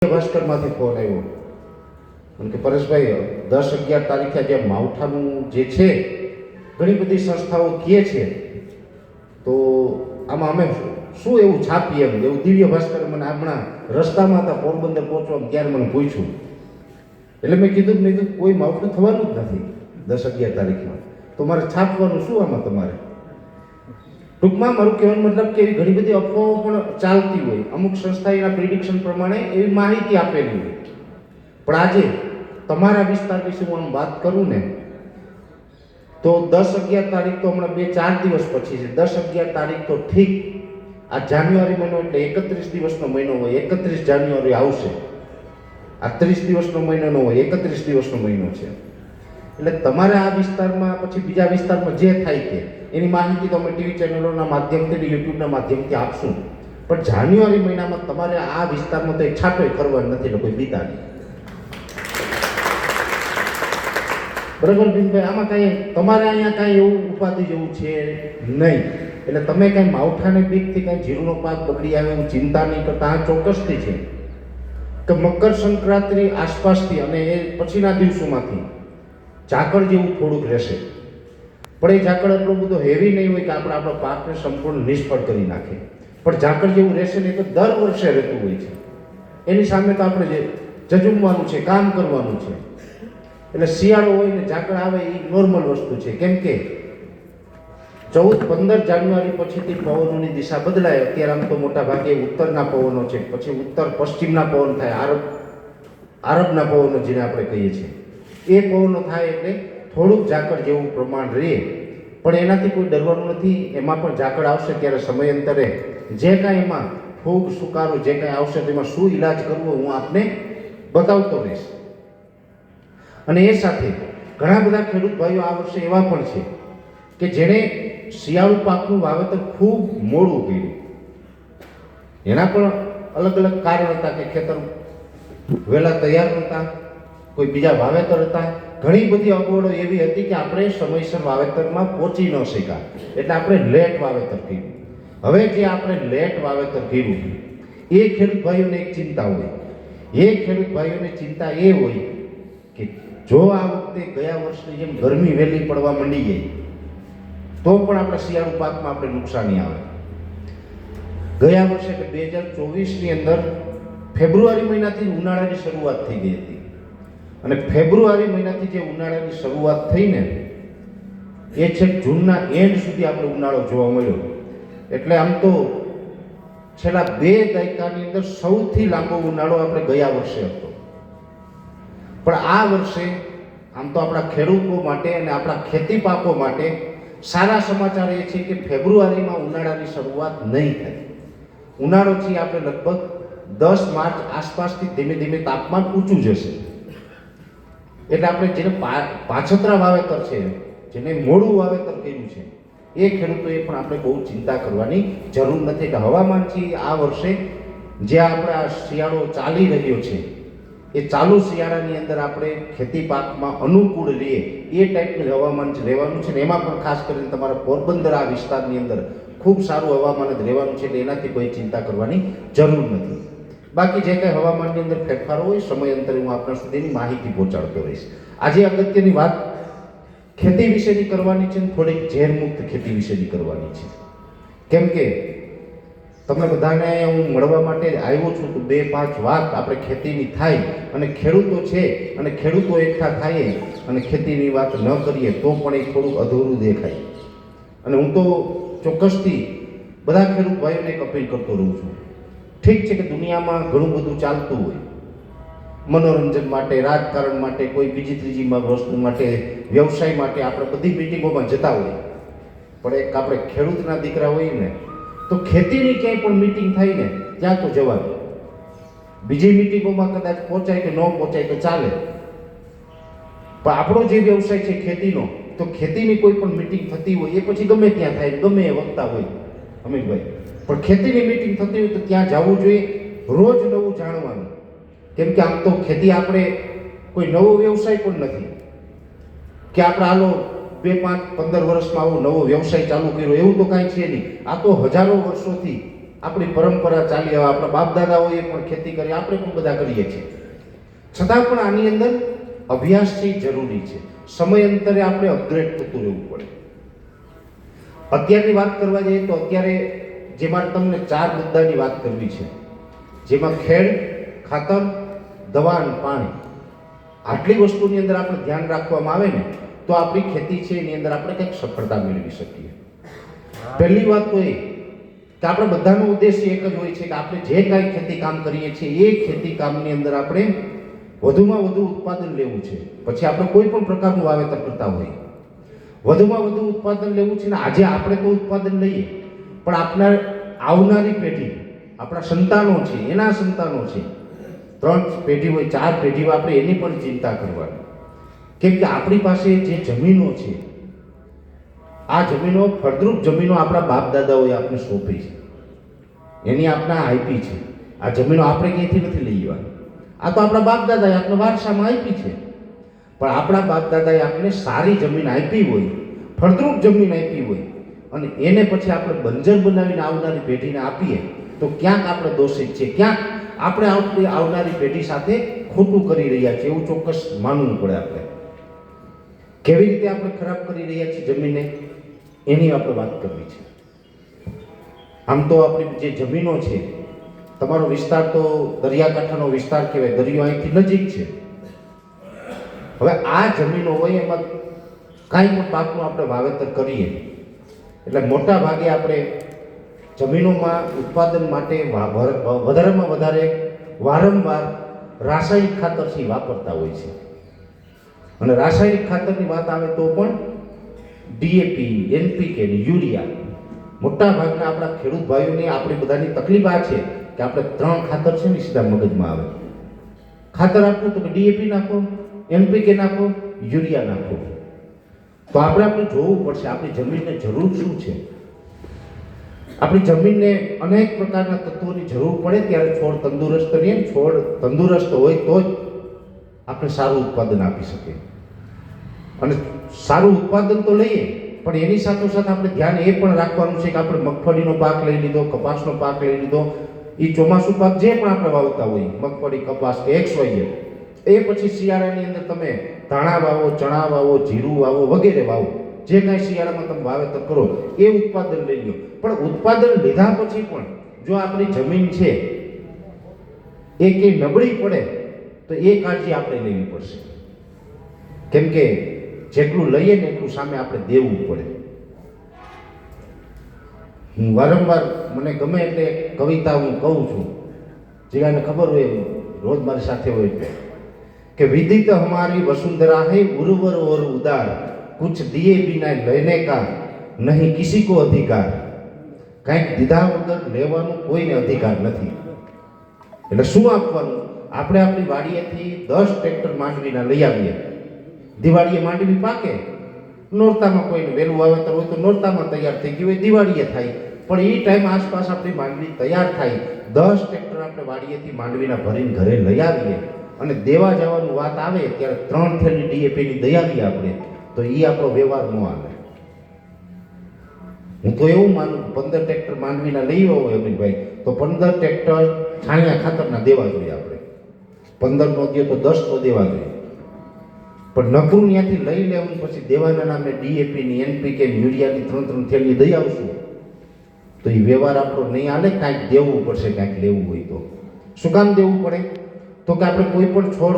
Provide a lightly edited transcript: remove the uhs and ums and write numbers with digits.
ભાસ્કરમાંથી phone આવ્યો અને કે પરેશભાઈ 10-11 તારીખે જે માવઠાનું જે છે ઘણી બધી સંસ્થાઓ કહે છે તો આમાં અમે શું એવું છાપીએ એમ. એવું દિવ્ય ભાસ્કર મને હમણાં રસ્તામાં હતા પોરબંદર પહોંચવા ત્યારે મને પૂછ્યું, એટલે મેં કીધું કે નહીં કોઈ માવઠું થવાનું જ નથી 10-11 તારીખમાં, તો મારે છાપવાનું શું આમાં તમારે? ટૂંકમાં મારું કહેવાનો મતલબ કે એવી ઘણી બધી અફવાઓ પણ ચાલતી હોય, અમુક સંસ્થા એના પ્રિડિક્શન પ્રમાણે એવી માહિતી આપેલી હોય, પણ આજે તમારા વિસ્તાર વિશે હું આમ વાત કરું ને તો 10-11 તારીખ તો હમણાં 2-4 દિવસ પછી છે. 10-11 તારીખ તો ઠીક, આ જાન્યુઆરી મહિનો એટલે 31 દિવસનો મહિનો હોય, 31 જાન્યુઆરી આવશે. આ 30 દિવસનો મહિનો ન હોય, 31 દિવસનો મહિનો છે. એટલે તમારે આ વિસ્તારમાં પછી બીજા વિસ્તારમાં જે થાય છે એની માહિતી તો અમે ટીવી ચેનલોના માધ્યમથી યુટ્યુબના માધ્યમથી આપશું, પણ જાન્યુઆરી મહિનામાં તમારે આ વિસ્તારમાં તો એક છાંટોય કરવાનો નથી, એટલે કોઈ બીતા નહીં. બરાબર ભીમભાઈ? આમાં કાંઈ તમારે અહીંયા કાંઈ એવું ઉપાધિ જેવું છે નહીં, એટલે તમે કાંઈ માવઠાને બીકથી કાંઈ જીરુનો પાક બગડી આવે એવું ચિંતા નહીં કરતા. આ ચોક્કસથી છે કે મકર સંક્રાંતિ આસપાસથી અને એ પછીના દિવસોમાંથી ઝાકળ જેવું થોડુંક રહેશે, પણ એ ઝાકળ એટલો બધો હેવી નહીં હોય કે આપણા પાકને સંપૂર્ણ નિષ્ફળ કરી નાખે, પણ ઝાકળ જેવું રહેશે નહીં તો દર વર્ષે રહેતું હોય છે. એની સામે તો આપણે જજુમવાનું છે, કામ કરવાનું છે. એટલે શિયાળો હોય ને ઝાકળ આવે એ નોર્મલ વસ્તુ છે, કેમ કે 14-15 જાન્યુઆરી પછીથી પવનોની દિશા બદલાય. અત્યારે આમ તો મોટા ભાગે ઉત્તરના પવનો છે, પછી ઉત્તર પશ્ચિમના પવન થાય, આરબના પવનો જેને આપણે કહીએ છીએ એ પવનો થાય એટલે થોડુંક ઝાકળ જેવું પ્રમાણ રહે, પણ એનાથી કોઈ ડરવાનું નથી. એમાં પણ ઝાકળ આવશે ત્યારે સમયાંતરે જે કાંઈ એમાં ફૂગ સુકારો જે કાંઈ આવશે તેમાં શું ઈલાજ કરવો હું આપને બતાવતો રહીશ. અને એ સાથે ઘણા બધા ખેડૂત ભાઈઓ આ વર્ષે એવા પણ છે કે જેણે શિયાળુ પાકનું વાવેતર ખૂબ મોડું કર્યું. એના પણ અલગ અલગ કારણ હતા કે ખેતર વહેલા તૈયાર નહોતા, કોઈ બીજા વાવેતર હતા, ઘણી બધી અગવડો એવી હતી કે આપણે સમયસર વાવેતરમાં પહોંચી ન શક્યા, એટલે આપણે લેટ વાવેતર કર્યું. હવે જે આપણે લેટ વાવેતર કર્યું એ ખેડૂત ભાઈઓને એક ચિંતા હોય, એ ખેડૂત ભાઈઓને ચિંતા એ હોય કે જો આ વખતે ગયા વર્ષની જેમ ગરમી વહેલી પડવા માંડી ગઈ તો પણ આપણે શિયાળુ પાકમાં આપણે નુકસાની આવે. ગયા વર્ષે કે 2024ની અંદર ફેબ્રુઆરી મહિનાથી ઉનાળાની શરૂઆત થઈ ગઈ હતી, અને ફેબ્રુઆરી મહિનાથી જે ઉનાળાની શરૂઆત થઈ ને એ છેક જૂનના એન્ડ સુધી આપણે ઉનાળો જોવા મળ્યો. એટલે આમ તો છેલ્લા 2 દાયકાની અંદર સૌથી લાંબો ઉનાળો આપણે ગયા વર્ષે હતો. પણ આ વર્ષે આમ તો આપણા ખેડૂતો માટે અને આપણા ખેતી પાકો માટે સારા સમાચાર એ છે કે ફેબ્રુઆરીમાં ઉનાળાની શરૂઆત નહીં થાય. ઉનાળો છે આપણે લગભગ 10 માર્ચ આસપાસથી ધીમે ધીમે તાપમાન ઊંચું જશે. એટલે આપણે જેને પાછતરા વાવેતર છે, જેને મોડું વાવેતર કર્યું છે એ ખેડૂતોએ પણ આપણે બહુ ચિંતા કરવાની જરૂર નથી. એટલે હવામાન છે આ વર્ષે જે આપણા શિયાળો ચાલી રહ્યો છે એ ચાલુ શિયાળાની અંદર આપણે ખેતી પાકમાં અનુકૂળ રહીએ એ ટાઈપનું હવામાન જ રહેવાનું છે. ને એમાં પણ ખાસ કરીને તમારા પોરબંદર આ વિસ્તારની અંદર ખૂબ સારું હવામાન જ રહેવાનું છે, એટલે એનાથી કોઈ ચિંતા કરવાની જરૂર નથી. બાકી જે કંઈ હવામાનની અંદર ફેરફારો હોય સમયાંતરે હું આપણા સુધીની માહિતી પહોંચાડતો રહીશ. આજે અગત્યની વાત ખેતી વિશેની કરવાની છે, થોડીક ઝેરમુક્ત ખેતી વિશેની કરવાની છે. કેમ કે તમે બધાને હું મળવા માટે આવ્યો છું તો 2-5 વાત આપણે ખેતીની થાય, અને ખેડૂતો છે અને ખેડૂતો એકઠા થાય અને ખેતીની વાત ન કરીએ તો પણ એ થોડુંક અધૂરું દેખાય. અને હું તો ચોક્કસથી બધા ખેડૂત ભાઈઓને એક અપીલ કરતો રહું છું. ઠીક છે કે દુનિયામાં ઘણું બધું ચાલતું હોય, મનોરંજન માટે, રાજકારણ માટે, કોઈ બીજી ત્રીજી વસ્તુ માટે, વ્યવસાય માટે આપણે બધી મિટિંગોમાં જતા હોઈએ, પણ એક આપણે ખેડૂતના દીકરા હોય ને તો ખેતીની ક્યાંય પણ મિટિંગ થાય ને ત્યાં તો જવાનું. બીજી મિટિંગોમાં કદાચ પહોંચાય કે ન પહોંચાય તો ચાલે, પણ આપણો જે વ્યવસાય છે ખેતીનો, તો ખેતીની કોઈ પણ મિટિંગ થતી હોય એ પછી ગમે ત્યાં થાય, ગમે એ વખતા હોય અમિતભાઈ, પણ ખેતીની મિટિંગ થતી હોય તો ત્યાં જવું જોઈએ, રોજ નવું જાણવાનું. કેમ કે આમ તો ખેતી આપણે કોઈ નવો વ્યવસાય પણ નથી કે આપણે હાલો 2-5-15 વર્ષમાં આવો નવો વ્યવસાય ચાલુ કર્યો, એવું તો કાંઈ છે નહીં. આ તો હજારો વર્ષોથી આપણી પરંપરા ચાલી આવે, આપણા બાપ દાદાઓએ પણ ખેતી કરી, આપણે પણ બધા કરીએ છીએ. છતાં પણ આની અંદર અભ્યાસથી જરૂરી છે. સમયાંતરે આપણે અપગ્રેડ થતું રહેવું પડે. અત્યારની વાત કરવા જઈએ તો અત્યારે જે મારે તમને 4 મુદ્દાની વાત કરવી છે, જેમાં ખેડ, ખાતર, દવા અને પાણી, આટલી વસ્તુની અંદર આપણે ધ્યાન રાખવામાં આવે ને તો આપણી ખેતી છે એની અંદર આપણે કંઈક સફળતા મેળવી શકીએ. પહેલી વાત તો એ કે આપણે બધાનો ઉદ્દેશ્ય એક જ હોય છે કે આપણે જે કાંઈ ખેતી કામ કરીએ છીએ એ ખેતી કામની અંદર આપણે વધુમાં વધુ ઉત્પાદન લેવું છે. પછી આપણે કોઈ પણ પ્રકારનું વાવેતર કરતા હોઈએ, વધુમાં વધુ ઉત્પાદન લેવું છે ને આજે આપણે તો ઉત્પાદન લઈએ, પણ આપણા આવનારી પેઢી, આપણા સંતાનો છે, એના સંતાનો છે, 3 પેઢી હોય, 4 પેઢી હોય, આપણે એની પણ ચિંતા કરવાની. કેમ કે આપણી પાસે જે જમીનો છે, આ જમીનો ફળદ્રુપ જમીનો આપણા બાપ દાદાઓએ આપણે સોંપી છે, એની આપણા આઈપી છે. આ જમીનો આપણે ક્યાંયથી નથી લઈ જવાની, આ તો આપણા બાપ દાદાએ આપણે વારસામાં આપી છે. પણ આપણા બાપ દાદાએ આપણે સારી જમીન આપી હોય, ફળદ્રુપ જમીન આપી હોય, અને એને પછી આપણે બંજર બનાવીને આવનારી પેઢીને આપીએ તો ક્યાંક આપણે દોષિત છે, ક્યાંક આપણે આવનારી પેઢી સાથે ખોટું કરી રહ્યા છીએ એવું ચોક્કસ માનવું પડે. આપણે કેવી રીતે આપણે ખરાબ કરી રહ્યા છીએ જમીનને, એની આપણે વાત કરવી છે. આમ તો આપણી જે જમીનો છે, તમારો વિસ્તાર તો દરિયાકાંઠાનો વિસ્તાર કહેવાય, દરિયો અહીંથી નજીક છે. હવે આ જમીનો હોય એમાં કાંઈ પણ પાકનું આપણે વાવેતર કરીએ એટલે મોટા ભાગે આપણે જમીનોમાં ઉત્પાદન માટે વધારેમાં વધારે વારંવાર રાસાયણિક ખાતરથી વાપરતા હોય છે. અને રાસાયણિક ખાતરની વાત આવે તો પણ ડીએપી, એનપીકે ને યુરિયા. મોટા ભાગના આપણા ખેડૂત ભાઈઓને આપણી બધાની તકલીફ આ છે કે આપણે 3 ખાતર છે ને સીધા મગજમાં આવે. ખાતર આપવું તો કે ડીએપી નાખો, એનપીકે નાખો, યુરિયા નાખો. તો આપણે જોવું પડશે આપણી જમીનને જરૂર શું છે. આપણી જમીનને અનેક પ્રકારના તત્વોની જરૂર પડે ત્યારે છોડ તંદુરસ્ત રહે. છોડ તંદુરસ્ત હોય તો જ આપણે સારું ઉત્પાદન આપી શકીએ. અને સારું ઉત્પાદન તો લઈએ, પણ એની સાથોસાથ આપણે ધ્યાન એ પણ રાખવાનું છે કે આપણે મગફળીનો પાક લઈ લીધો, કપાસનો પાક લઈ લીધો, એ ચોમાસું પાક જે પણ આપણે વાવતા હોઈએ, મગફળી, કપાસ કે XYZ, એ પછી શિયાળાની અંદર તમે ધાણા વાવો, ચણા વાવો, જીરું વાવો, વગેરે વાવો, જે કાંઈ શિયાળામાં તમે વાવેતર કરો એ ઉત્પાદન લઈ લો. પણ ઉત્પાદન લીધા પછી પણ જો આપણી જમીન છે એ કંઈ નબળી પડે તો એ કાળજી આપણે લેવી પડશે. કેમ કે જેટલું લઈએ ને એટલું સામે આપણે દેવું પડે. હું વારંવાર મને ગમે એટલે કવિતા હું કહું છું, જેને ખબર હોય રોજ મારી સાથે હોય એટલે કે વિદિત હમારી વસુંધરા હૈ ઉર્વર और उदार, कुछ दिए बिना लेने का नहीं किसी को अधिकार. કંઈક દીધા વગર લેવાનું કોઈને અધિકાર નથી. એટલે શું આપવાનું? આપણે આપણી વાડીએથી 10 ટ્રેક્ટર માંડવીના લઈ આવીએ, દિવાળીએ માંડવી પાકે, નોરતામાં કોઈને વહેલું વાવેતર હોય તો નોરતામાં તૈયાર થઈ ગયું હોય, દિવાળીએ થાય, પણ એ ટાઈમ આસપાસ આપણી માંડવી તૈયાર થાય, 10 ટ્રેક્ટર આપણે વાડીએથી માંડવીના ભરીને ઘરે લઈ આવીએ અને દેવા જવાનું વાત આવે ત્યારે 3 થેલી ડીએપીની દઈ આવીએ આપણે, તો એ આપણો વ્યવહાર ન આવે. હું તો એવું માનું 15 ટ્રેક્ટર માંડવીના લઈ આવ્યો હોય અમીનભાઈ તો 15 ટ્રેક્ટર છાણિયા ખાતરના દેવા જોઈએ. આપણે 15 નો દે તો 10 તો દેવા જોઈએ. પણ નકરું ત્યાંથી લઈ લેવું પછી દેવાના નામે ડીએપીની, એનપીકે, યુરિયાની 3 થેલી દઈ આવશું તો એ વ્યવહાર આપણો નહીં હાલે. કાંઈક દેવું પડશે, કાંઈક લેવું હોય તો. શું કામ દેવું પડે? તો કે આપણે કોઈ પણ છોડ